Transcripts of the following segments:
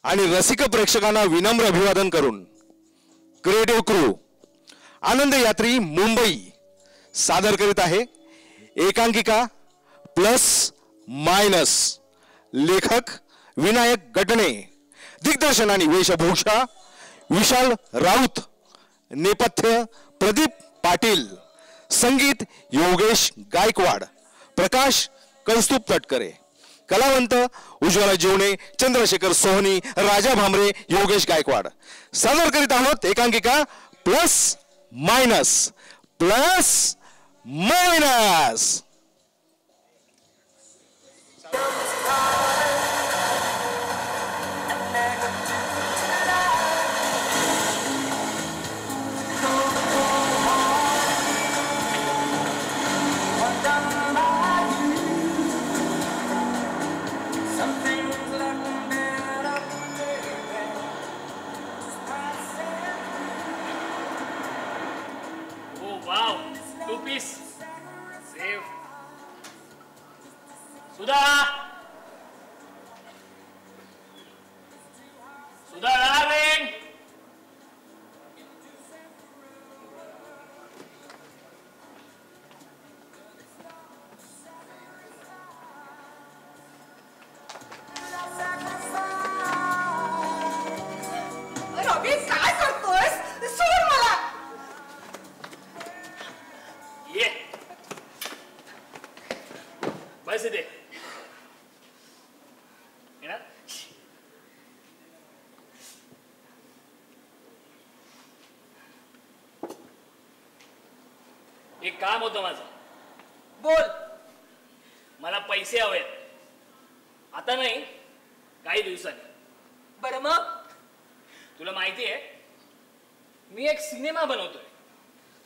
आणि रसिक प्रेक्षकांना विनम्र अभिवादन करून क्रिएटिव्ह क्रू आनंद यात्री मुंबई सादर करीत आहे एकांकिका प्लस मायनस। लेखक विनायक गटणे, दिग्दर्शन आणि वेशभूषा विशाल राऊत, नेपथ्य प्रदीप पाटील, संगीत योगेश गायकवाड, प्रकाश कौस्तुभ तटकरे, कलावंत उज्ज्वला जीवणे, चंद्रशेखर सोहनी, राजा भामरे, योगेश गायकवाड। सादर करीत आहोत एकांकिका प्लस मायनस प्लस मायनस। सुधा डार्लिंग, रवी काय करतोयस? सोड मला। ये पैसे दे। एक काम होतं माझं। बोल। मला पैसे हवेत, आता नाही काही दिवसांनी। बरं मग? तुला माहिती आहे मी एक सिनेमा बनवतोय।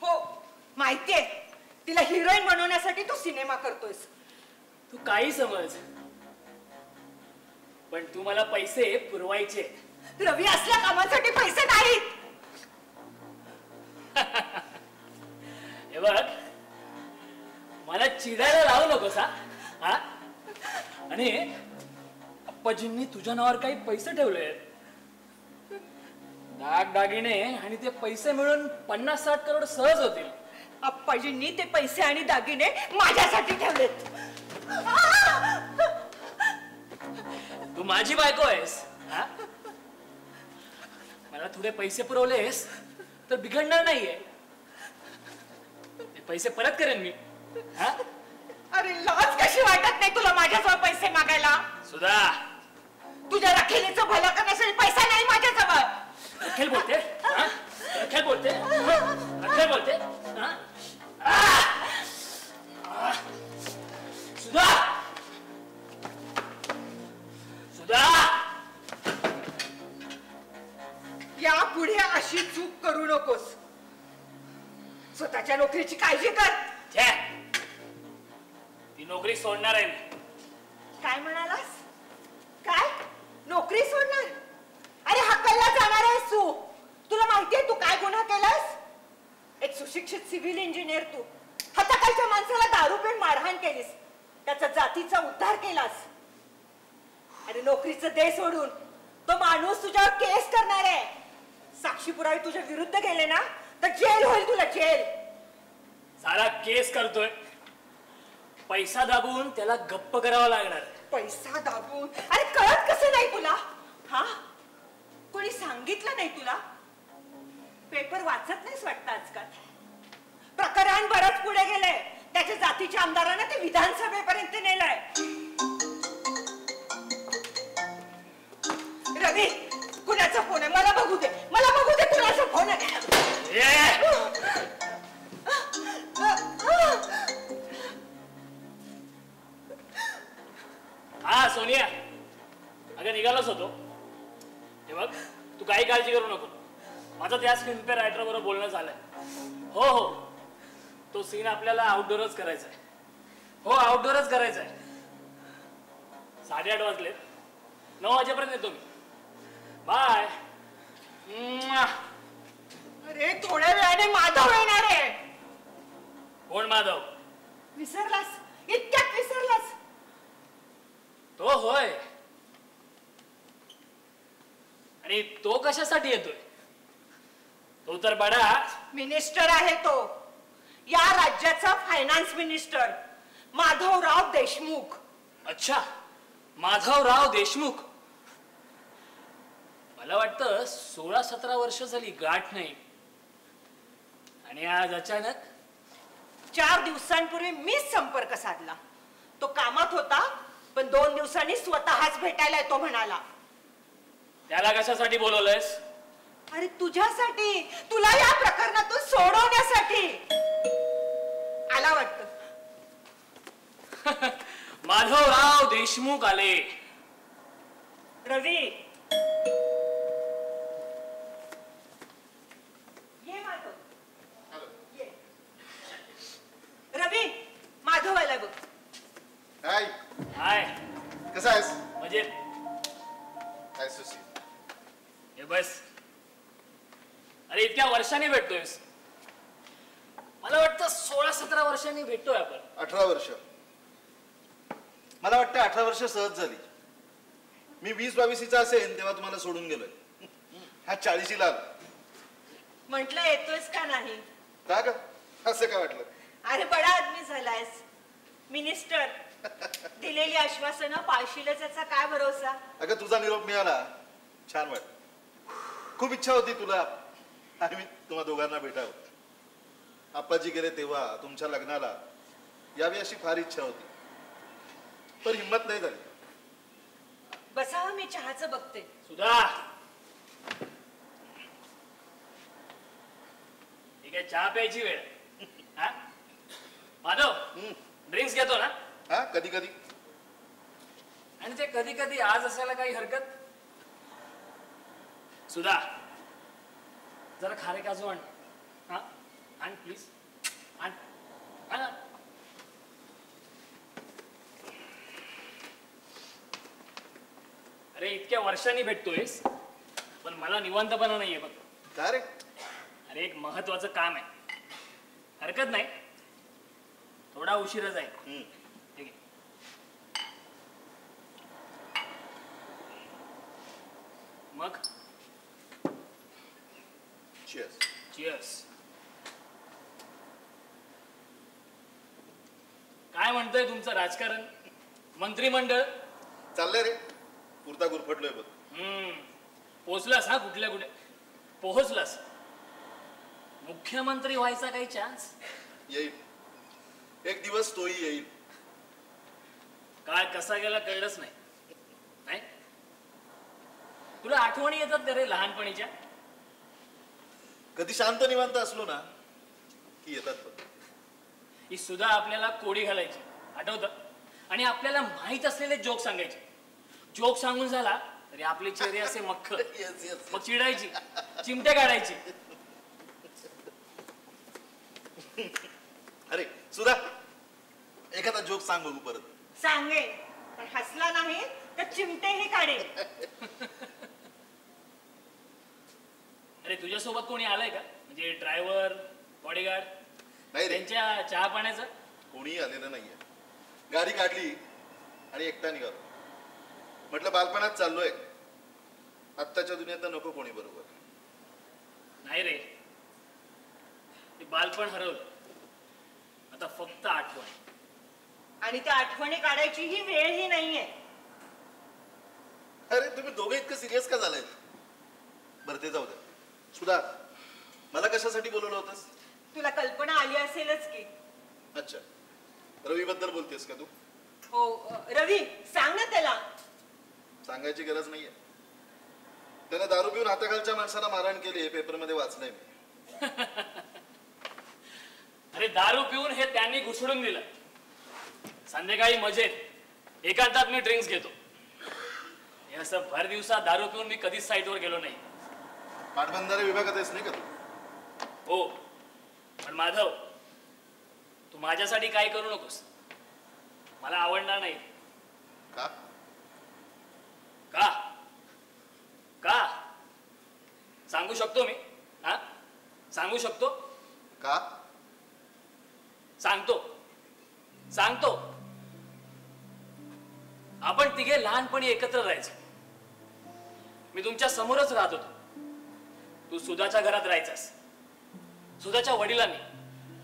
हो माहितीये, तिला हिरोईन बनवण्यासाठी तू सिनेमा करतोयस। तू काही समज, पण तू मला पैसे पुरवायचे। रवी असल्या कामासाठी पैसे नाहीत। हे बघ, मला चिडायला लावू नकोस हा? आणि अप्पाजींनी तुझ्या नावावर काही पैसे ठेवले, दागदागिने, आणि ते पैसे मिळून 50-60 करोड सहज होतील। अप्पाजींनी ते पैसे आणि दागिने माझ्यासाठी ठेवलेत। तू माझी बायको आहेस हा? मला थोडे पैसे पुरवलेस तर बिघडणार नाहीये, ते पैसे परत करेन मी हा? अरे लाज कशी वाटत नाही तुला माझ्याजवळ पैसे मागायला? सुधा, तुझ्या रखेलीचं भलं करण्यासाठी पैसा नाही माझ्याजवळ। रखेल बोलते हा? रखेल बोलते रखेल बोलते हा? सुधा, सुधा, यापुढे अशी चूक करू नकोस। स्वतःच्या नोकरीची काळजी कर। ती नोकरी सोडणार आहे मी। काय म्हणालास? काय नोकरी सोडणार? अरे हक्कलला जाणार आहेस तू। तुला माहितीये तू काय गुन्हा केलास? एक सुशिक्षित सिव्हिल इंजिनियर तू हाताखालच्या माणसाला दारू पिऊन मारहाण केलीस, त्याचा जातीचा उद्धार केलास। अरे नोकरीचं दे सोडून, तो माणूस तुझ्यावर केस करणार आहे। साक्षी पुरावे तुझ्या विरुद्ध गेले ना तर जेल होईल तुला, जेल। सारा केस करतोय, पैसा दाबून त्याला गप्प करावा लागणार। पैसा दाबून? अरे कळत कसं नाही तुला हा? कोणी सांगितलं नाही तुला? पेपर वाचत नाहीस वाटतं आजकाल? प्रकरण बरंच पुढे गेलंय, त्याच्या जातीच्या आमदारांना ते विधानसभेपर्यंत नेलंय। रवी कुणाचा फोन आहे? मला बघू दे, मला बघू दे कुणाचा फोन आहे। हा सोनिया, अगं निघालोच होतो। हे बघ, तू काही काळजी करू नको, माझं त्या स्क्रीनप्ले रायटर बरोबर बोलणं झालंय। हो हो, तो सीन आपल्याला आउटडोअरच करायचा आहे। हो आउटडोअरच करायचा आहे। 8:30 वाजलेत, 9 वाजेपर्यंत येतो मी। बाय। अरे थोड्या वेळाने माधव येणार आहे। कोण माधव? विसरलास? इतक्यात विसरलास? तो होय, आणि तो कशासाठी येतोय? तो तर बडा मिनिस्टर आहे तो, या राज्याचा फायनान्स मिनिस्टर माधवराव देशमुख. अच्छा, माधवराव देशमुख. मला वाटतं 16-17 वर्ष झाली गाठ नाही, आणि आज अचानक 4 दिवसांपूर्वी मीच संपर्क साधला. तो कामात होता, पण 2 दिवसांनी स्वतःच भेटायला येतो म्हणाला. त्याला कशासाठी बोलवलंयस? अरे तुझ्यासाठी, तुला या प्रकरणातून सोडवण्यासाठी आला वाटतं. माधवराव देशमुख आले. रवी, ये माधव, ये. रवी, माधव आलाय बघ. हाय, हाय. कसा आहेस? म्हणजे हाय सुसी. हे बस. अरे इतक्या वर्षांनी भेटतोयस. मला वाटतं 16-17 वर्षांनी भेटतोय आपण. 18 वर्ष. मला वाटतं 18 वर्ष सहज झाली. मी 20-22चा असेल तेव्हा तुम्हाला सोडून गेलोय. हा 40ला आला. म्हंटल येतोयस का नाही? का ग, असं काय वाटलं? अरे बडा आदमी झालायस, मिनिस्टर. दिलेली आश्वासनं पाळशीलच याचा काय भरोसा. अगं तुझा निरोप मिळाला, छान वाटलं. खूप इच्छा होती तुला आणि मी तुम्हा दोघांना भेटावं. आप्पाजी गेले तेव्हा तुमच्या लग्नाला यावी अशी फार इच्छा होती, पण हिंमत नाही झाली. बसा, मी चहाचं बघते. सुधा, ठीक आहे, चहा प्यायची वेळ. हा? माधव, ड्रिंक्स घेतो ना? हा, कधी कधी. आणि ते कधी कधी आज असायला काही हरकत. सुधा, जरा खारे काजू आण. हा, आण प्लीज. आण. आण. अरे इतक्या वर्षांनी भेटतोयस, पण मला निवांतपणा नाहीये बघ. का रे? अरे एक महत्वाचं काम आहे. हरकत नाही, थोडा उशीरच आहे. ठीक आहे. मग Cheers. चिअर्स. काय म्हणतोय तुमचं राजकारण, मंत्रिमंडळ? चाललंय रे, पुरता गुरफटलोय बघ. पोहोचलास हा? कुठल्या कुठे पोहोचलास? मुख्यमंत्री व्हायचा काही चान्स? येईल एक दिवस, तोही येईल. काय कसा गेला कळलंच नाही. नाही, तुला आठवणी येतात का रे लहानपणीच्या? कधी शांत निवांत असलो ना की येतात बघ. ही सुद्धा आपल्याला कोडी घालायची, आठवतं? आणि आपल्याला माहित असलेले जोक सांगायचे. जोक सांगून झाला तरी आपले चेहरे असे मख्ख. Yes yes. मग चिडायची, चिमटे काढायची. अरे सुधा, एखादा जोक सांग बघू परत. सांगे, पण हसला नाही तर चिमटेही काढेल. अरे तुझ्यासोबत कोणी आलंय का? म्हणजे ड्रायव्हर, बॉडीगार्ड? नाही रे, त्यांच्या चहा पाण्याचं कोणीही आलेलं नाहीये. गाडी काढली आणि एकटा निघालो. म्हटलं बालपणात चाललोय, आत्ताच्या दुनियेत नको कोणी बरोबर. नाही रे, ते बालपण हरवलं. आता फक्त आठवण. आणि त्या आठवणी काढायची ही वेळ ही नाहीये. अरे तुम्ही दोघे इतकं सिरियस का झालाय? बरं ते जाऊ दे. सुधा, मला कशासाठी बोलवलं होतंस? तुला कल्पना आली असेलच की. अच्छा, रवी बद्दल बोलतेस का तू? हो, रवी सांग ना त्याला. सांगायची गरज नाहीये. त्याने दारू पिऊन हाताखालच्या माणसाला मारहाण केली हे पेपरमध्ये वाचलंय मी. अरे दारू पिऊन हे त्यांनी घुसडून दिलं. संध्याकाळी मजेत एकांतात मी ड्रिंक्स घेतो. हे असं भर दिवसात दारू पिऊन मी कधीच साईटवर गेलो नाही. पाटबंधारे विभागात आहेस नाही का तू? हो, पण माधव, तू माझ्यासाठी काय करू नकोस. मला आवडणार नाही. का? का? का सांगू शकतो मी. हा, सांगू शकतो. का? सांगतो. आपण तिघे लहानपणी एकत्र राहायचो. मी तुमच्या समोरच राहत होतो. तू सुधाच्या घरात राहायचास. सुधाच्या वडिलांनी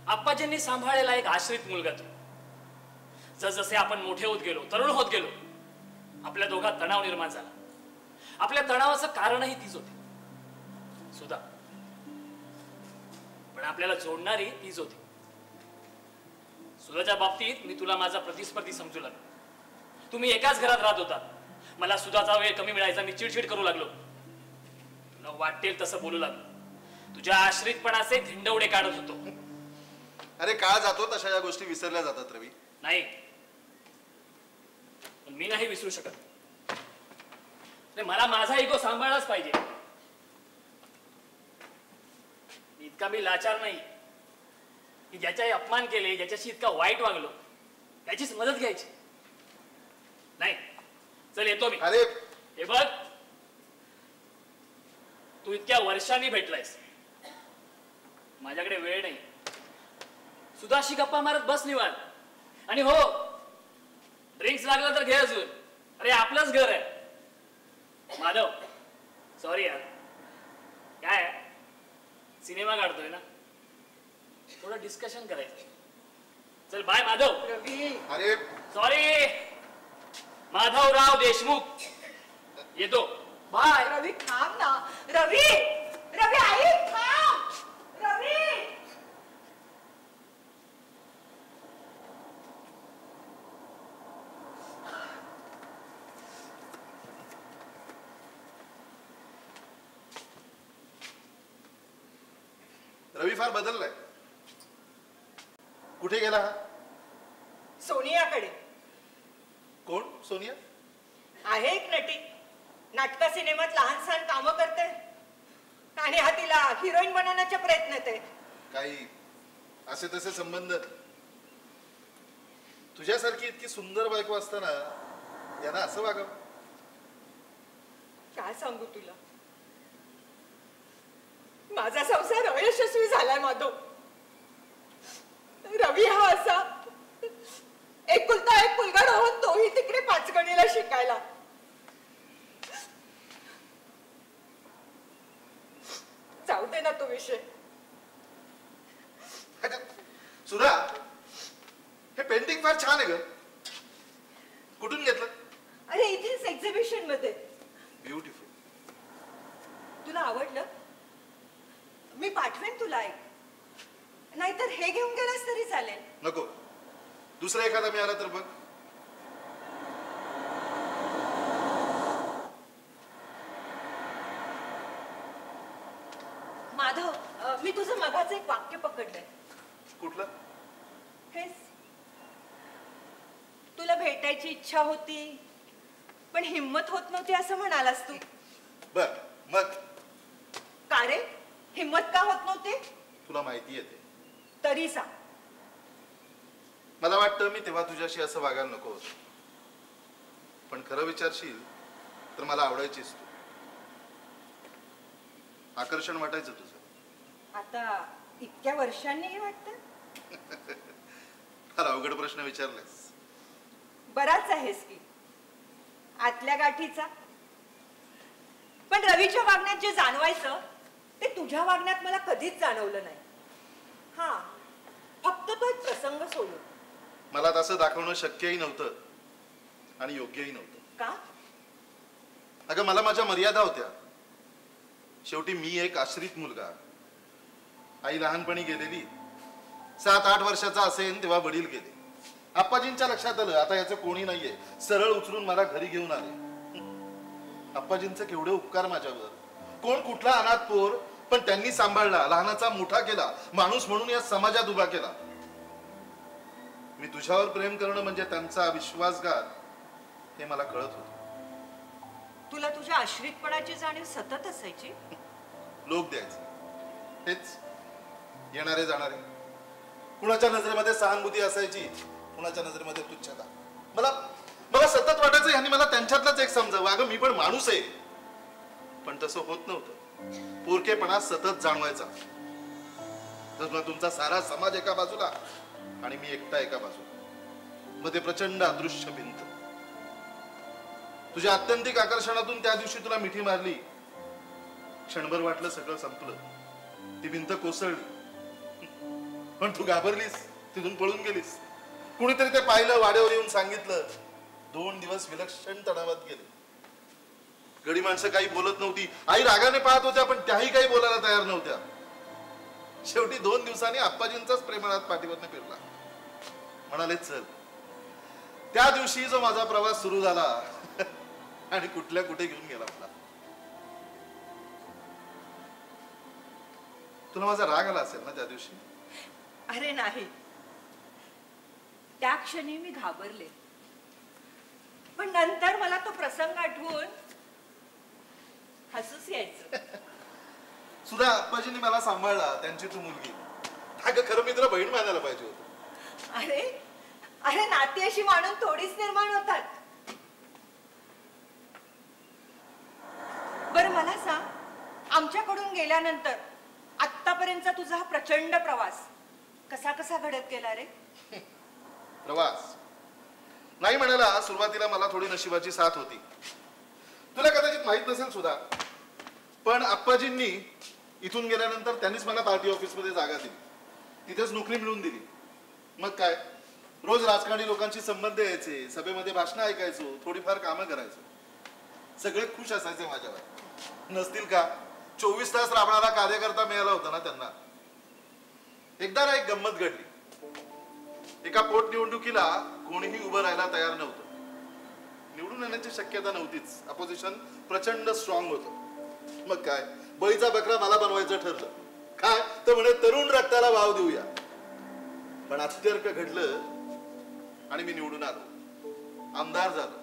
आप्पाजींनी सांभाळलेला एक आश्रित मुलगा तू. जसजसे आपण मोठे होत गेलो, तरुण होत गेलो, आपल्या दोघात तणाव निर्माण झाला. आपल्या तणावाचं कारणही तीच होती, सुधा. पण आपल्याला जोडणारी तीच होती. सुधाच्या बाबतीत मी तुला माझा प्रतिस्पर्धी समजू लागलो. तुम्ही एकाच घरात राहत होता. मला सुधाचा वेळ कमी मिळायचा. मी चिडचिड करू लागलो. तुला वाटेल तसं बोलू लागलो. तुझ्या आश्रितपणाचे धिंडवडे काढत होतो. अरे काळ जातो तशा या गोष्टी विसरल्या जातात रवी. नाही, पण मी नाही विसरू शकत. मला माझा इगो सांभाळलाच पाहिजे. इतका मी लाचार नाही की ज्याच्याही अपमान केले, ज्याच्याशी इतका वाईट वागलो, त्याचीच मदत घ्यायची. नाही, चल येतो मी. अरे हे बघ, तू इतक्या वर्षांनी भेटलायस, माझ्याकडे वेळ नाही. सुधाशी गप्पा मारत बस निवांत. आणि हो, ड्रिंक्स लागलं तर घे अजून. अरे आपलंच घर आहे. माधव, सॉरी यार. काय सिनेमा काढतोय ना, थोडं डिस्कशन करायचं. चल बाय माधव. रवी, अरे सॉरी, माधवराव देशमुख. येतो. बाय. रवी थांब ना. रवी, रवी आई थांब. रवी. रवी फार बदललाय. कुठे गेला हा? सोनियाकडे. कोण सोनिया? आहे एक नटी. नाटका सिनेमात लहान सहान कामं करते आणि हा तिला हिरोईन बनवण्याच्या प्रयत्नात आहे. काही असे तसे संबंध. तुझ्यासारखी इतकी सुंदर बायको असताना यांना असं वागावं? काय सांगू तुला, माझा संसार अयशस्वी झालाय माधव. रवी हा असा एकुलता एक मुलगा राहून तोही तिकडे पाचगणीला शिकायला. जाऊ दे ना तो विषय. सुधा, हे पेंटिंग फार छान आहे ग. कुठून घेतलं? अरे इथेच एक्झिबिशन मध्ये. ब्युटिफुल. तुला आवडलं? मी पाठवेन तुला एक. नाहीतर हे घेऊन गेलास तरी चालेल. नको, दुसरा एखादा मिळाला तर बघ. माधव, मी तुझं मगाचं एक वाक्य पकडलंय. कुठलं? हेच, तुला भेटायची इच्छा होती पण हिम्मत होत नव्हती असं म्हणालास तू. बर, मग का रे, हिम्मत का होत नव्हती? तुला माहिती आहे ते. तरी सांग. मला वाटतं मी तेव्हा तुझ्याशी असं वागायला नको होतं. पण खरं विचारशील तर मला आवडायचीस तू. आकर्षण वाटायचं तुझं. आता इतक्या वर्षांनी वाटतं? फार अवघड प्रश्न विचारलास. बराच आहेस की आतल्या गाठीचा. पण रवीच्या वागण्यात जे जाणवायचं ते तुझ्या वागण्यात मला कधीच जाणवलं नाही. हा, फक्त तो एक प्रसंग सोडून. मला तसं दाखवणं शक्यही नव्हतं आणि योग्यही नव्हतं. का? अगं मला माझ्या मर्यादा होत्या. शेवटी मी एक आश्रित मुलगा. आई लहानपणी गेलेली. 7-8 वर्षाचा असेल तेव्हा वडील गेले. आप्पाजींच्या लक्षात आलं आता याचं कोणी नाहीये. सरळ उचलून मला घरी घेऊन आले. आप्पाजींचे केवढे उपकार माझ्यावर. कोण कुठला अनाथ पोर पण त्यांनी सांभाळला, लहानाचा मोठा केला, माणूस म्हणून या समाजात उभा केला. मी तुझ्यावर प्रेम करणं म्हणजे त्यांचा विश्वासघात हे मला कळत होतं. तुला तुझ्या आश्रितपणाची जाणीव सतत असायची. लोक द्यायचे हेच, येणारे जाणारे. कुणाच्या नजरेमध्ये सहानुभूती असायची, कुणाच्या नजरेमध्ये तुच्छता. मला सतत वाटायचं ह्यांनी मला त्यांच्यातलाच एक समजावं. अगं मी पण माणूस आहे. पण तसं होत नव्हतं. पोरकेपणा सतत जाणवायचा. तर तुमचा सारा समाज एका बाजूला आणि मी एकटा एका बाजूला. मध्ये प्रचंड अदृश्य भिंत. तुझ्या आत्यंतिक आकर्षणातून त्या दिवशी तुला मिठी मारली. क्षणभर वाटलं सगळं संपलं, ती भिंत कोसळली. पण तू घाबरलीस, तिथून पळून गेलीस. कुणीतरी ते पाहिलं, वाड्यावर येऊन सांगितलं. 2 दिवस विलक्षण तणावात गेले. गडी माणसं काही बोलत नव्हती. आई रागाने पाहत होत्या, पण त्याही काही बोलायला तयार नव्हत्या. शेवटी 2 दिवसांनी आप्पाजींचाच प्रेमात पाठीवरनं फिरला. म्हणाले चल. त्या दिवशी जो माझा प्रवास सुरू झाला आणि कुठल्या कुठे घेऊन गेला मला. तुला माझा राग आला असेल ना त्या दिवशी? अरे नाही, त्या क्षणी मी घाबरले, पण नंतर मला तो प्रसंग आठवून हसूच यायचं. सुद्धा आप्पाजींनी मला सांभाळला, त्यांची तू मुलगी. अगं खरं मी तुला बहीण मानायला पाहिजे होतं. अरे अरे नाती अशी मानून थोडीच निर्माण होतात. बरं मला सांग, आमच्याकडून गेल्यानंतर आतापर्यंतचा तुझा हा प्रचंड प्रवास कसा कसा घडत गेला रे? प्रवास नाही म्हणाला. सुरुवातीला मला थोडी नशिबाची साथ होती. तुला कदाचित माहित नसेल सुद्धा, पण आप्पाजींनी इथून गेल्यानंतर त्यांनीच मला पार्टी ऑफिसमध्ये जागा दिली. तिथेच नोकरी मिळवून दिली. मग काय, रोज राजकारणी लोकांशी संबंध यायचे, सभेमध्ये भाषणं ऐकायचो, थोडीफार कामं करायचो. सगळे खुश असायचे माझ्यावर. नसतील का? 24 तास राबणारा कार्यकर्ता मिळाला होता ना त्यांना. एकदा ना एक गंमत घडली. एका पोटनिवडणुकीला कोणीही उभं राहायला तयार नव्हतं. निवडून येण्याची शक्यता नव्हतीच. अपोजिशन प्रचंड स्ट्रॉंग होतं. मग काय, बळीचा बकरा मला बनवायचं ठरलं. काय तर म्हणे तरुण रक्ताला वाव देऊया. पण अत्यर्क घडलं आणि मी निवडून आलो, आमदार झालो.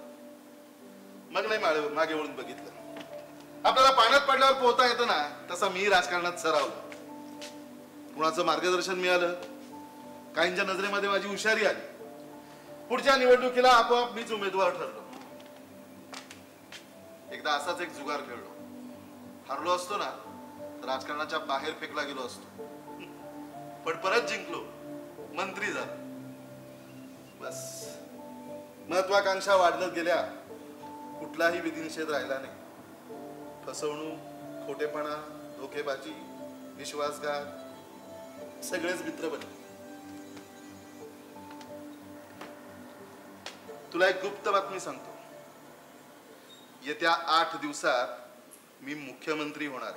मग नाही मागे वळून बघितलं. आपल्याला पाण्यात पडल्यावर पोहता येतं ना, तसा मी राजकारणात सरावलो. कुणाचं मार्गदर्शन मिळालं, काहींच्या नजरेमध्ये माझी हुशारी आली. पुढच्या निवडणुकीला आपोआप मीच उमेदवार ठरलो. एकदा असाच एक जुगार खेळलो. हरलो असतो ना, राजकारणाच्या बाहेर फेकला गेलो असतो. पण परत जिंकलो, मंत्री झालो. बस महत्वाकांक्षा वाढत गेल्या. कुठलाही विधिनिषेध राहिला नाही. फसवणूक, खोटेपणा, धोकेबाजी, विश्वासघात सगळेच मित्र बनले. तुला एक गुप्त बातमी सांगतो. येत्या 8 दिवसात मी मुख्यमंत्री होणार.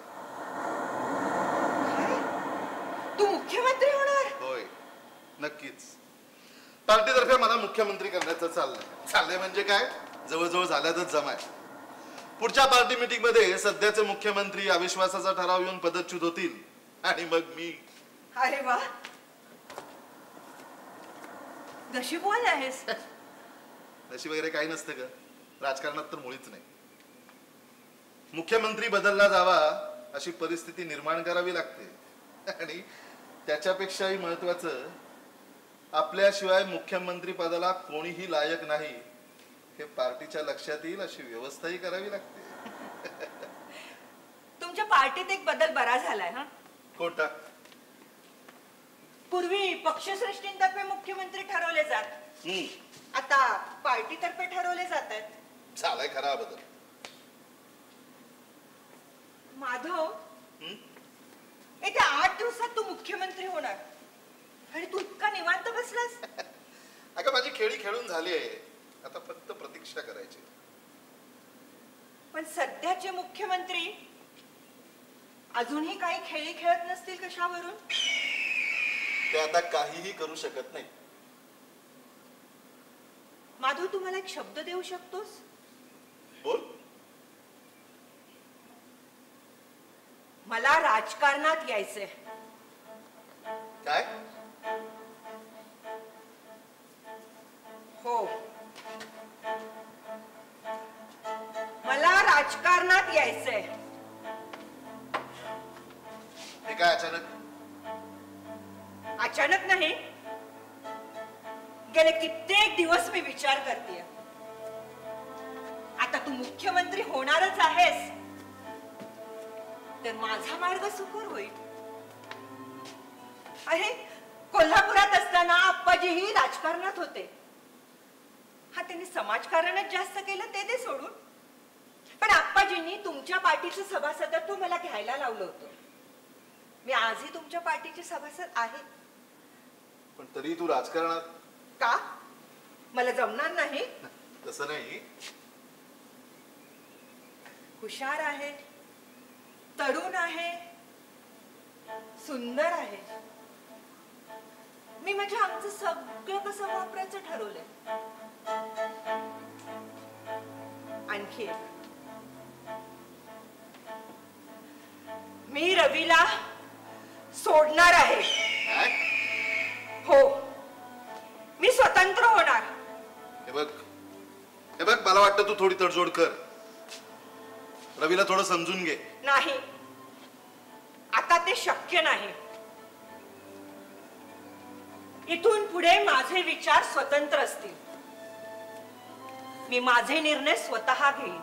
तू मुख्यमंत्री होणार? होय, नक्कीच. पार्टीतर्फे मला मुख्यमंत्री करण्याचं चाललंय म्हणजे काय, जवळजवळ झाल्यातच जमाय. पुढच्या पार्टी मीटिंग मध्ये सध्याचे मुख्यमंत्री अविश्वासाचा ठराव येऊन पदच्युत होतील आणि मग मी. अरे वा, नशीबवान आहेस. नशीब वगैरे काही नसतं ग, राजकारणात तर मुळीच नाही. मुख्यमंत्री बदलला जावा अशी परिस्थिती निर्माण करावी लागते. आणि त्याच्यापेक्षाही महत्वाचं, आपल्याशिवाय मुख्यमंत्री पदाला कोणीही लायक नाही हे पार्टीच्या लक्षात येईल अशी व्यवस्थाही करावी लागते. तुमच्या पार्टीत एक बदल बरा झालाय. हा कोणता? पूर्वी पक्षश्रेष्ठींतर्फे मुख्यमंत्री ठरवले जात, आता पार्टीतर्फे ठरवले जात आहेत. झालाय खरा बदल. माधव, येत्या 8 दिवसात तू मुख्यमंत्री होणार आणि तू इतका निवांत बसलास. अगं माझी खेळी खेळून झाली आहे, आता फक्त प्रतीक्षा करायची. पण सध्याचे मुख्यमंत्री अजूनही काही खेळी खेळत नसतील कशावरून? ते आता काहीही करू शकत नाही. माधव, तू मला एक शब्द देऊ शकतोस? बोल. मला राजकारणात यायचंय. काय? हो, मला राजकारणात यायचंय. हे काय अचानक? अचानक नाही, गेले कित्येक दिवस मी विचार करतेय. आता तू मुख्यमंत्री होणारच आहेस तर माझा मार्ग सुकर होईल. अरे, कोल्हापुरात असताना आप्पाजीही राजकारणात होते. हा त्यांनी समाजकारणच जास्त केलं ते सोडून. पण आप्पाजींनी तुमच्या पार्टीचं सभासदत्व मला घ्यायला लावलं होतं. मी आजही तुमच्या पार्टीचे सभासद आहे. पण तरी तू राजकारणात का? मला जमणार नाही? तसं नाही. हुशार आहे, तरुण आहे, सुंदर आहे. मी म्हणजे आमचं सगळं कसं वापरायचं ठरवलंय. आणखी एक, मी रवीला सोडणार आहे. हो, मी स्वतंत्र होणार. हे बघ मला वाटतं तू थोडी तडजोड कर. रवीला थोडं समजून घे. नाही, आता ते शक्य नाही. इथून पुढे माझे विचार स्वतंत्र असतील. मी माझे निर्णय स्वतः घेईन.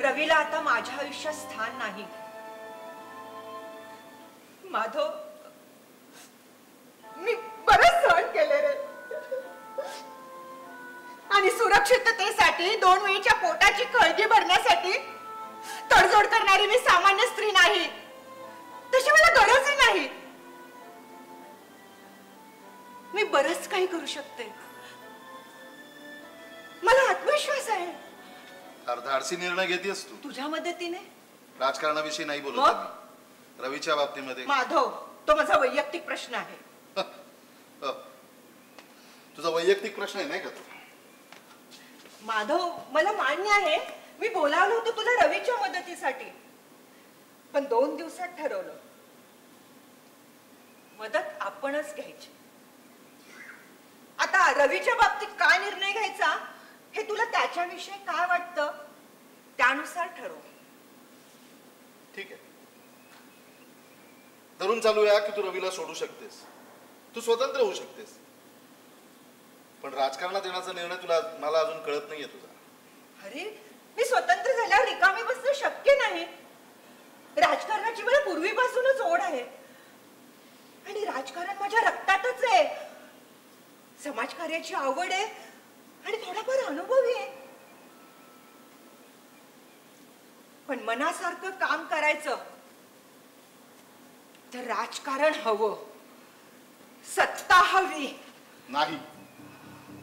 रवीला आता माझ्या आयुष्यात स्थान नाही. माधव, मी बरंच सहन केले रे. आणि सुरक्षिततेसाठी 2 वेळच्या पोटाची खळगी भरण्यासाठी तडजोड करणारी मी सामान्य स्त्री नाही. तशी मला गरजही नाही. मी बरंच काही करू शकते. मला आत्मविश्वास आहे. धाडसी निर्णय घेतेस तू. तुझ्या मदतीने. राजकारणाविषयी नाही बोलत मग? मी. रवीच्या बाबतीमध्ये. माधव, तो माझा वैयक्तिक प्रश्न आहे. तुझा वैयक्तिक प्रश्न आहे नाही का तो? माधव, मला मान्य आहे मी बोलावलं होतं तुला रवीच्या मदतीसाठी. पण 2 दिवसात ठरवलं मदत आपणच घ्यायची. आता रवीच्या बाबतीत काय निर्णय घ्यायचा हे तुला त्याच्याविषयी काय वाटतं त्यानुसार ठरव. ठीक आहे. धरून चालूया की तू रवीला सोडू शकतेस. तू स्वतंत्र होऊ शकतेस. पण राजकारणात येण्याचा निर्णय मला अजून कळत नाहीये तुझा. अरे, मी स्वतंत्र झाल्यावर रिकामी बसणं शक्य नाही. राजकारणाची मला पूर्वीपासूनच ओढ आहे. आणि राजकारण माझ्या रक्तातच आहे. समाजकार्याची आवड आहे आणि थोडाफार अनुभवही आहे. पण मनासारखं काम करायचं तर राजकारण हवं, सत्ता हवी. नाही,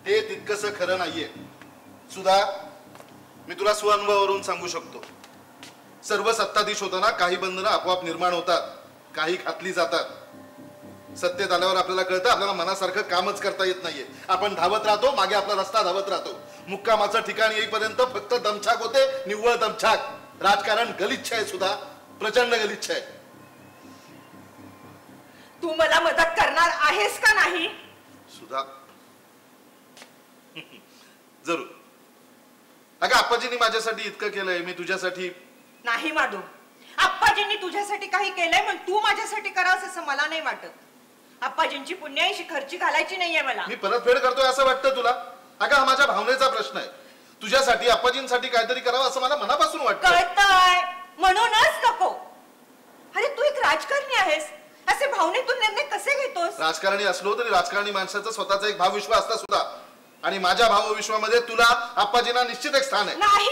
ते तितकंसं खरं नाहीये. सुधा, मी तुला स्वानुभवावरून सांगू शकतो. सर्व सत्ताधीश होताना काही बंधनं आपोआप निर्माण होतात, काही घातली जातात. सत्तेत आल्यावर आपल्याला कळतं आपल्याला मनासारखं कामच करता येत नाहीये. आपण धावत राहतो, मागे आपला रस्ता धावत राहतो. मुक्कामाचं ठिकाण येईपर्यंत फक्त दमछाक होते, निव्वळ दमछाक. राजकारण गलिच्छ आहे सुद्धा, प्रचंड गलिच्छ आहे. तू मला मदत करणार आहेस का नाही? सुधा, जरूर. अगं, आप्पाजींनी माझ्यासाठी इतकं केलंय, मी तुझ्यासाठी नाही. माधव, आप्पाजींनी तुझ्यासाठी काही केलंय पण तू माझ्यासाठी करावंस असं मला नाही वाटत. आप्पाजींची पुण्याईशी खर्ची घालायची नाहीये मला. मी परतफेड करतोय असं वाटतं तुला? अगं, हा माझ्या भावनेचा प्रश्न आहे. तुझ्यासाठी आप्पाजींसाठी काहीतरी करावं असं मला मनापासून वाटतं. कळतंय, म्हणूनच नको. अरे, तू एक राजकारणी आहेस, असे भावनेतून निर्णय कसे घेतोस? राजकारणी असलो तरी राजकारणी माणसाचा स्वतःचा एक भावविश्व असता सुद्धा. आणि माझ्या भावविश्वामध्ये तुला आप्पाजींना निश्चित एक स्थान आहे. नाही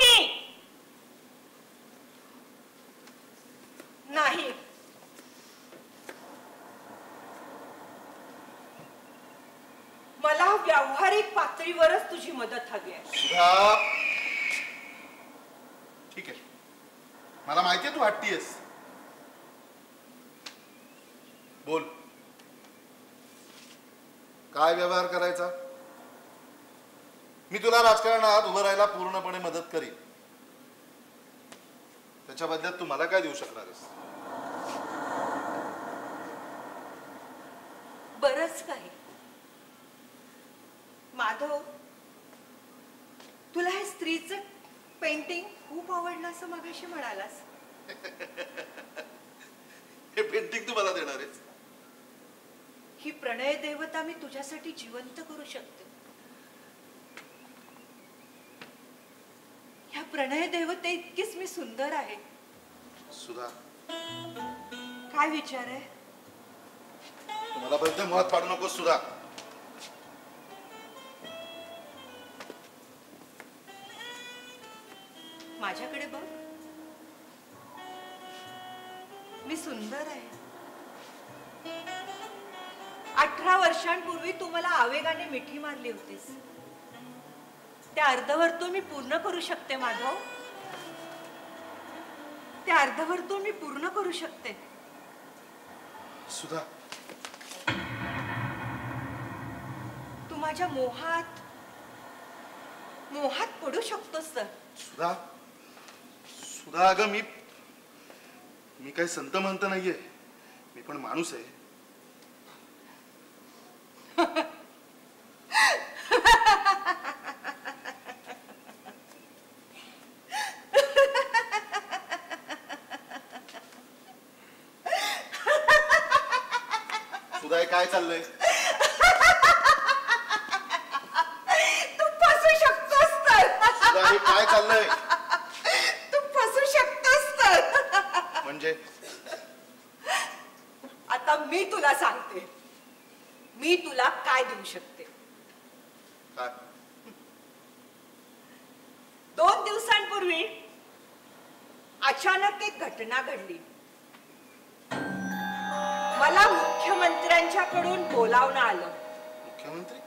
नाही, मला व्यावहारिक पातळीवरच तुझी मदत हवी आहे. सुधा, ठीक आहे, मला माहितीये तू हट्टी आहेस. बोल, काय व्यवहार करायचा? मी तुला राजकारणात उभं राहायला पूर्णपणे मदत करीन. त्याच्या बदल्यात तू मला काय देऊ शकणार आहेस? बरंच काही. माधव, तुला हे स्त्रीचं पेंटिंग खूप आवडलं असं मगाशी म्हणालास. हे पेंटिंग तू मला देणार आहेस? ही प्रणय देवता मी तुझ्यासाठी जिवंत करू शकते. ह्या प्रणय देवते इतकीच मी सुंदर आहे. सुधा, काय विचार आहे? मला बद्दल मुळात पाडू नकोस सुधा. माझ्याकडे बघ, मी सुंदर आहे. 18 वर्षांपूर्वी तू मला आवेगाने मिठी मारली होतीस. त्या अर्धवर्तुळ मी पूर्ण करू शकते माधव. ते अर्धवर्तुळ मी पूर्ण करू शकते. सुधा, तू माझ्या मोहात पडू शकतोस तर. सुधा, सुधा, अगं मी काही संत म्हणत नाहीये. मी पण माणूस आहे. सुधा, हे काय चाललंय? तू फसू शकतोस तर. सुधा, हे काय चाललंय? तू फसू शकतोस तर. म्हणजे आता मी तुला सांगते, मी तुला काय देऊ शकते. काय? 2 दिवसांपूर्वी अचानक एक घटना घडली. मला मुख्यमंत्र्यांच्याकडून बोलावणं आलं. मुख्यमंत्री?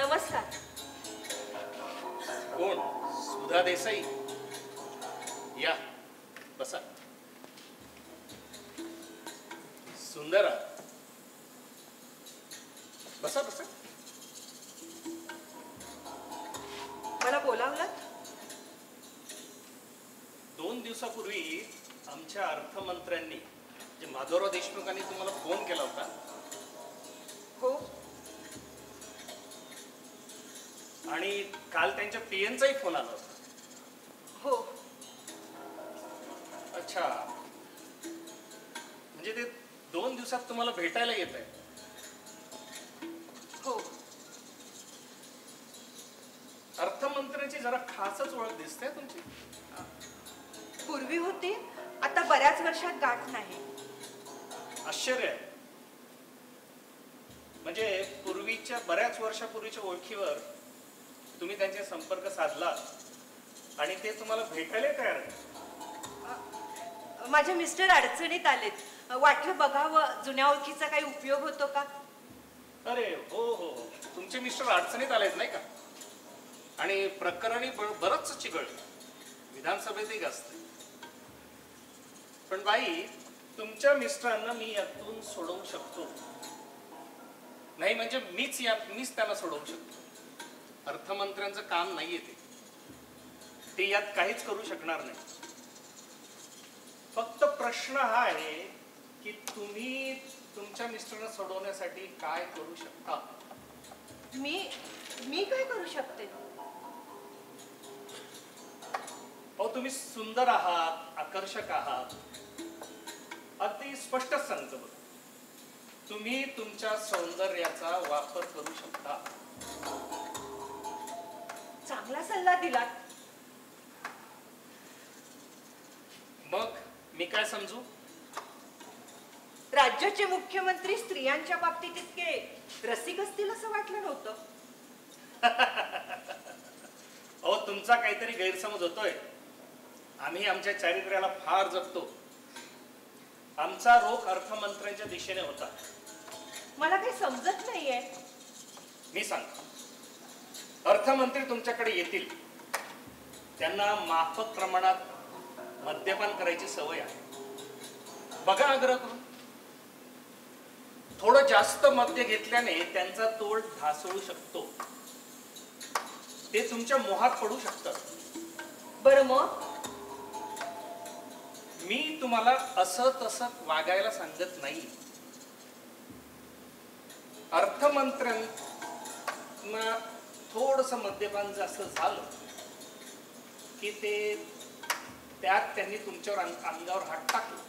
नमस्कार. कोण? सुधा देसाई? या, बसा. सुंदरा, बसा बसा. मला बोलावलं? 2 दिवसापूर्वी आमच्या अर्थमंत्र्यांनी जे माधवराव देशमुखांनी तुम्हाला फोन केला होता. हो. आणि काल त्यांच्या पीएनचाही फोन आला होता. हो. अच्छा, म्हणजे ते 2 दिवसात तुम्हाला भेटायला येत आहे. हो. अर्थमंत्र्यांची जरा खासच ओळख दिसते तुमची. पूर्वी होती, आता बऱ्याच वर्षात गाठ नाही. आश्चर्य आहे. म्हणजे पूर्वीच्या बऱ्याच वर्षापूर्वीच्या ओळखीवर तुम्ही त्यांचे संपर्क साधला आणि ते तुम्हाला भेटायला तयार आहेत. माझे मिस्टर अडचणीत आलेत. वाटलं बघावं जुन्या ओळखीचा काही उपयोग होतो का. अरे हो हो, तुमचे मिस्टर अडचणीत आलेत नाही का? आणि प्रकरणी बरंच चिघळलं. विधानसभेतही गाजते. पण बाई, तुमच्या मिस्टरांना मी यातून सोडवू शकतो. नाही म्हणजे मीच त्यांना सोडवू शकतो. अर्थमंत्र्यांचं काम नाहीये ते यात काहीच करू शकणार नाही. फक्त प्रश्न हा आहे की तुम्ही तुमच्या मिस्टरांना सोडवण्यासाठी काय करू शकता. मी काय करू शकते. हो, तुम्ही सुंदर आहात, आकर्षक आहात. अगदी स्पष्टच सांगतो बघ. तुम्ही तुमच्या सौंदर्याचा वापर करू शकता. चांगला सल्ला दिला. मग मी काय समजू? राज्याचे मुख्यमंत्री स्त्रियांच्या बाबतीत इतके रसिक असतील असं वाटलं नव्हतं. अहो, तुमचा काहीतरी गैरसमज होतोय. आम्ही आमच्या चारित्र्याला फार जपतो. आमचा रोख अर्थमंत्र्यांच्या दिशेने होता. मला काही समजत नाहीये. मी सांगतो. अर्थमंत्री तुमच्याकडे येतील. त्यांना माफक प्रमाणात मद्यपान करायची सवय आहे. बघा आग्रह करून. थोडं जास्त मद्य घेतल्याने त्यांचा तोल ढासळू शकतो, ते तुमच्या मोहात पडू शकतात. बरं मग मी तुम्हाला असं तसं वागायला सांगत नाही. अर्थमंत्र्यांना थोडस मद्यपान जास्त झालं की त्यात त्यांनी तुमच्यावर अंगावर हात टाकला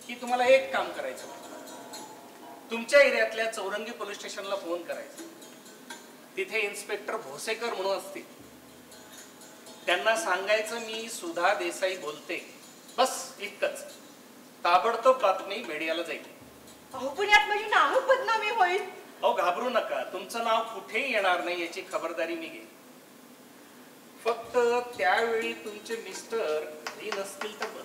की तुम्हाला एक काम करायचं, तुमच्या एरियातल्या चौरंगी पोलीस स्टेशनला फोन करायचा. तिथे इन्स्पेक्टर भोसेकर म्हणून असतील, त्यांना सांगायचं मी सुधा देसाई बोलते, बस इतकंच. ताबडतोब बातमी मीडियाला जाईल. अहो पण यात माझी नाहक बदनामी होईल. अहो घाबरू नका, तुमचं नाव कुठेही येणार नाही याची खबरदारी मी घेईन. फक्त त्यावेळी तुमचे मिस्टर घरी नसतील तर बरं.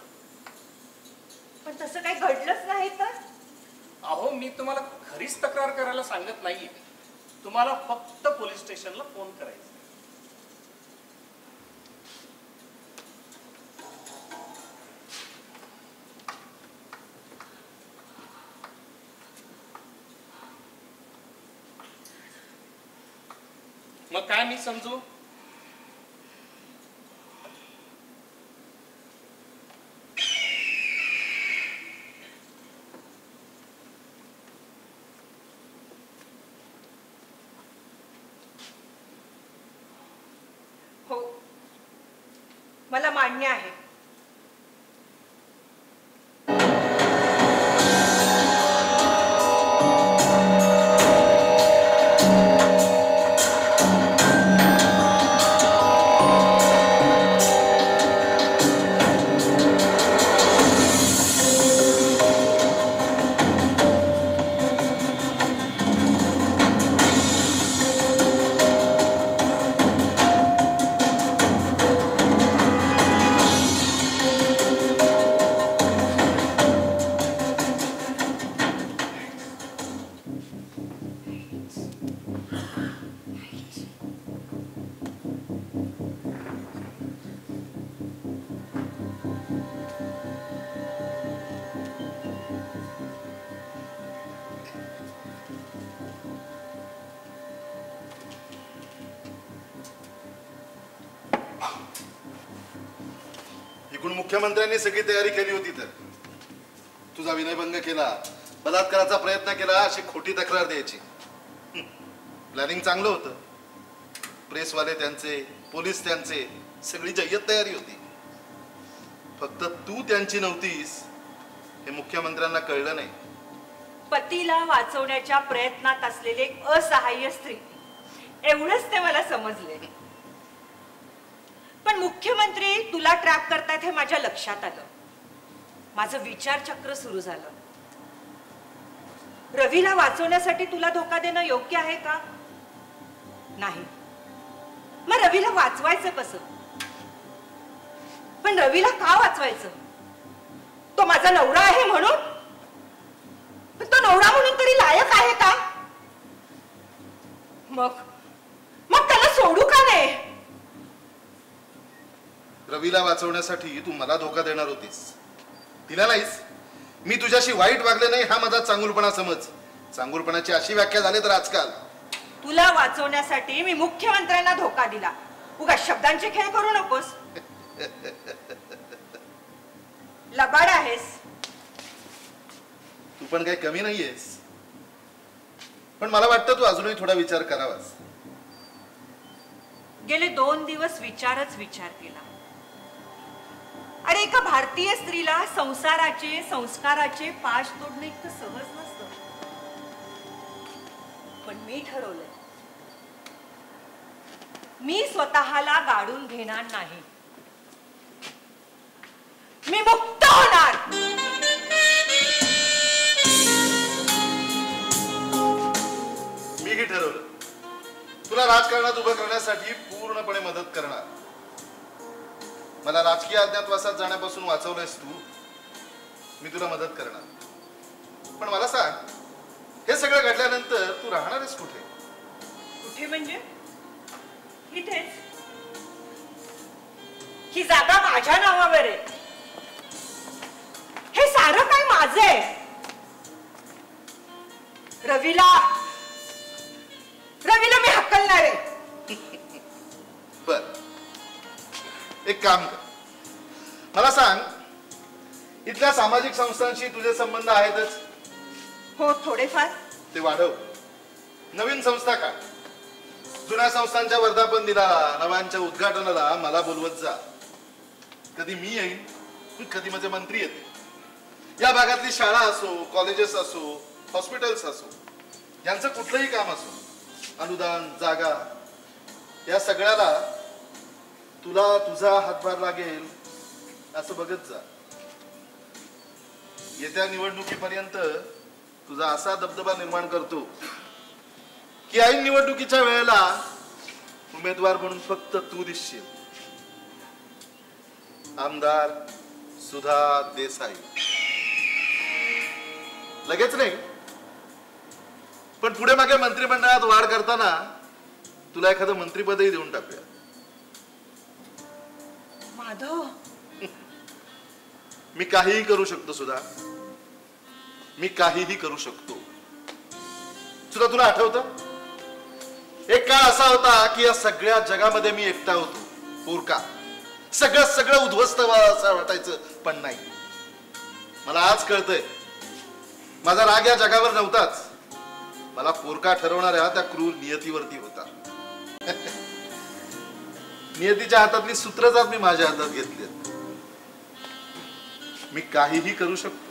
पण तसं काही घडलंच नाही तर? अहो मी तुम्हाला खरीच तक्रार करायला सांगत नाहीये, तुम्हाला फक्त पोलीस स्टेशनला फोन करायचा. मग काय मी समजू? हो, मला मान्य आहे. एकूण मुख्यमंत्र्यांनी सगळी तयारी केली होती, तर तुझा विनयभंग केला, बलात्काराचा प्रयत्न केला अशी खोटी तक्रार द्यायची. प्लॅनिंग चांगलं होतं. प्रेसवाले त्यांचे, पोलीस त्यांचे, सगळी जय्यत तयारी होती. फक्त तू त्यांची नव्हतीस हे मुख्यमंत्र्यांना कळलं नाही. पतीला वाचवण्याच्या प्रयत्नात असलेले एक असहाय्य स्त्री, एवढंच ते मला समजले. पण मुख्यमंत्री तुला ट्रॅप करतात हे माझ्या लक्षात आलं. माझं विचारचक्र सुरू झालं. रवीला वाचवण्यासाठी तुला धोका देणं योग्य आहे का? नाही. मग रवीला वाचवायचं कसं? पण रवीला का वाचवायचं? तो माझा नवरा आहे म्हणून? पण तो नवरा म्हणून तरी लायक आहे का? मग त्याला सोडू का नाही? रवीला वाचवण्यासाठी तू मला धोका देणार होतीस, तिला नाहीस. मी तुझ्याशी वाईट वागले नाही हा माझा चांगुलपणा समज. चांगुलपणाची अशी व्याख्या झाली तर आजकाल. तुला वाचवण्यासाठी मी मुख्यमंत्र्यांना धोका दिला. उगा शब्दांचे खेळ करू नकोस. लबाड आहेस. तू पण काही कमी नाहीयेस. पण मला वाटतं तू अजूनही थोडा विचार करावास. गेले 2 दिवस विचारच विचार केला. अरे एका भारतीय स्त्रीला संसाराचे, संस्काराचे पाश तोडणे इतकं सहज नसतं. पण मी ठरवलंय, मी स्वतःला गाडून घेणार नाही. मी मुक्त होणार. मीही ठरवलं, तुला राजकारणात उभं करण्यासाठी पूर्णपणे मदत करणार. मला राजकीय अज्ञातवासात जाण्यापासून वाचवलंयस तू, मी तुला मदत करणार. पण मला सांग, हे सगळं घडल्यानंतर तू राहणार आहेस कुठे? कुठे म्हणजे? इथेच. ही जागा माझ्या नावावर आहे. हे सारं काय माझं आहे. रवीला रवीला मी हकलणार आहे. बर, एक काम कर, मला सांग, इथल्या सामाजिक संस्थांशी तुझे संबंध आहेतच? हो, थोडेफार. ते वाढव. नवीन संस्था का? जुन्या संस्थांच्या वर्धापन दिनाला, नव्यांच्या उद्घाटनाला मला बोलवत जा. कधी मी येईन, कधी माझे मंत्री येते. या भागातली शाळा असो, कॉलेजेस असो, हॉस्पिटल्स असो, यांचं कुठलंही काम असो, अनुदान, जागा, या सगळ्याला तुला तुझा हातभार लागेल असं बघत जा. येत्या निवडणुकीपर्यंत तुझा असा दबदबा निर्माण करतो की ऐन निवडणुकीच्या वेळेला उमेदवार म्हणून फक्त तू दिसशील. आमदार सुधा देसाई. लगेच नाही, पण पुढे मागे मंत्रिमंडळात वाढ करताना तुला एखादं मंत्रिपदही देऊन टाकूया. माधव, मी काहीही करू शकतो सुधा, मी काहीही करू शकतो. सुद्धा तुला आठवतं, एक काळ असा होता की या सगळ्या जगामध्ये मी एकटा होतो, पोरका. सगळं सगळं उद्ध्वस्त असं वाटायचं, पण नाही. मला आज कळतंय, माझा राग या जगावर नव्हताच, मला पोरका ठरवणाऱ्या त्या क्रूर नियतीवरती होता. नियतीच्या हातातली सूत्रच आज मी माझ्या हातात घेतली. मी काहीही करू शकतो.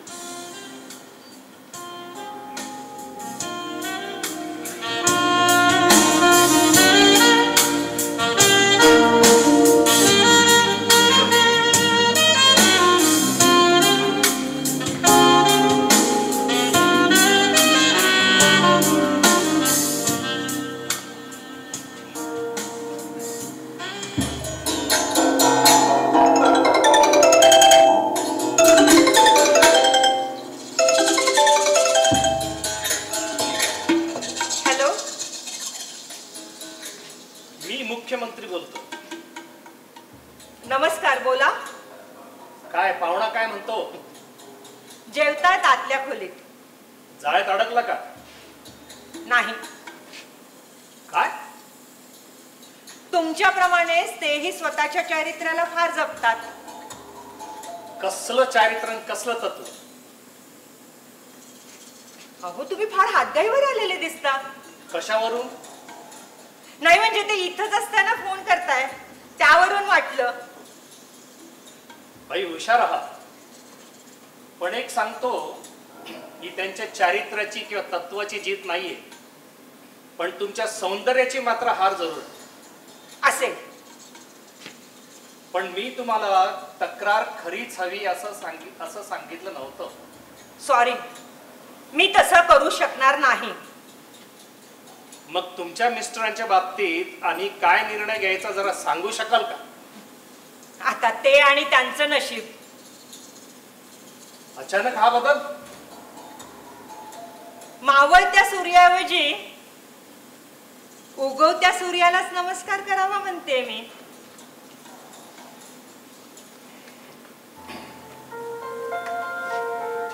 मुख्यमंत्री बोलतो. नमस्कार, बोला. काय पाहुणा काय म्हणतो? जेवतायत आतल्या खोलीत. जाळ्यात अडकला का? नाही. काय? तुमच्याप्रमाणेच तेही स्वतःच्या चारित्र्याला फार जपतात. कसलं चारित्र्य, कसलं तत्व? अहो, तुम्ही फार हातगाईवर आलेले दिसता. कशावरून? नाही म्हणजे ते इथंच असताना फोन करताय, त्यावरून वाटलं. बाई हुशार आहात, पण एक सांगतो, ही त्यांच्या चारित्र्याची किंवा तत्वाची जीत नाहीये, पण तुमच्या सौंदर्याची मात्र हार जरूर असेल. पण मी तुम्हाला तक्रार खरीच हवी असं सांगितलं नव्हतं. सॉरी, मी तसं करू शकणार नाही. मग तुमच्या मिस्टरांच्या बाबतीत आणि काय निर्णय घ्यायचा जरा सांगू शकाल का? आता ते आणि त्यांचं नशीब. अचानक हा बदल? मावळत्या सूर्याऐवजी उगवत्या सूर्यालाच नमस्कार करावा म्हणते मी.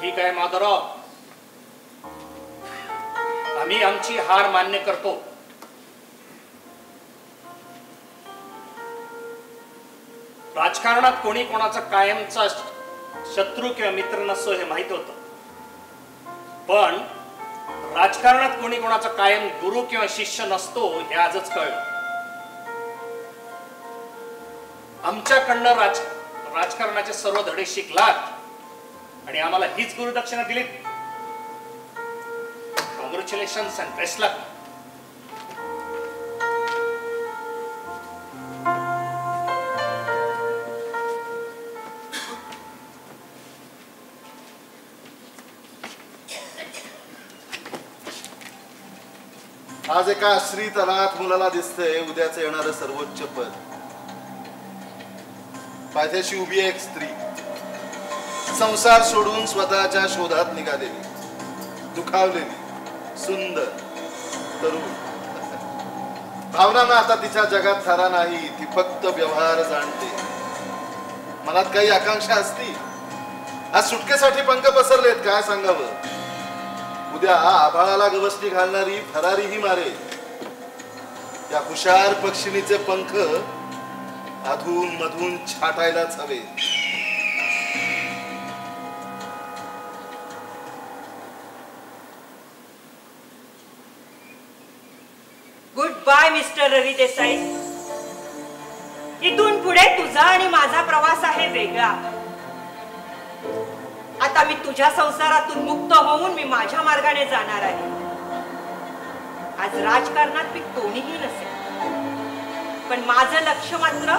ठीक आहे माधवराव, आम्ही आमची हार मान्य करतो. राजकारणात कोणी कोणाचा कायमचा शत्रू किंवा मित्र नसतो हे माहित होतं, पण राजकारणात कोणी कोणाचा कायम गुरु किंवा शिष्य नसतो हे आजच कळलं. आमच्याकडनं राजकारणाचे सर्व धडे शिकलात आणि आम्हाला हीच गुरुदक्षिणा दिलीत. Congratulations and best luck. आज एका आश्रित अनाथ मुलाला दिसतंय उद्याचं येणारं सर्वोच्च पद. पायथ्याशी उभी आहे एक स्त्री, संसार सोडून स्वतःच्या शोधात निघालेली, दुखावलेली, सुंदर, तरुण. भावनांना आता तिच्या जगात थारा नाही, ती फक्त व्यवहार जाणते. मनात काही आकांक्षा असती, आज सुटकेसाठी पंख पसरलेत, काय सांगावं. उद्या आभाळाला गवसणी घालणारी फरारीही मारे. या हुशार पक्षिणीचे पंख अधून मधून छाटायलाच हवे. गुड बाय मिस्टर रवी देसाई. इथून पुढे तुझा आणि माझा प्रवास आहे वेगळा. आता मी तुझ्या संसारातून मुक्त होऊन मी माझ्या मार्गाने जाणार आहे. आज राजकारणात मी कोणीही नसेल, पण माझं लक्ष मात्र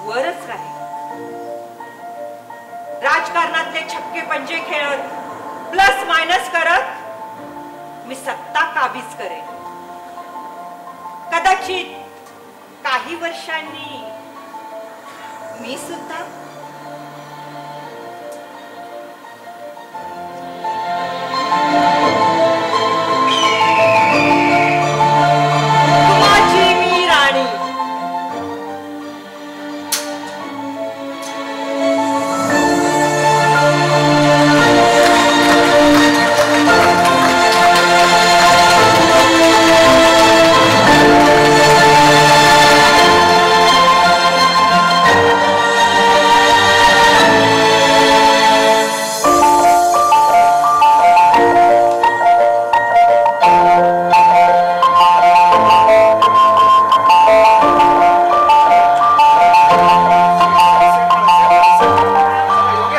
वरच राहील. राजकारणातले छक्के पंजे खेळत प्लस मायनस करत मी सत्ता काबीज करेन. कदाचित काही वर्षांनी मी सुद्धा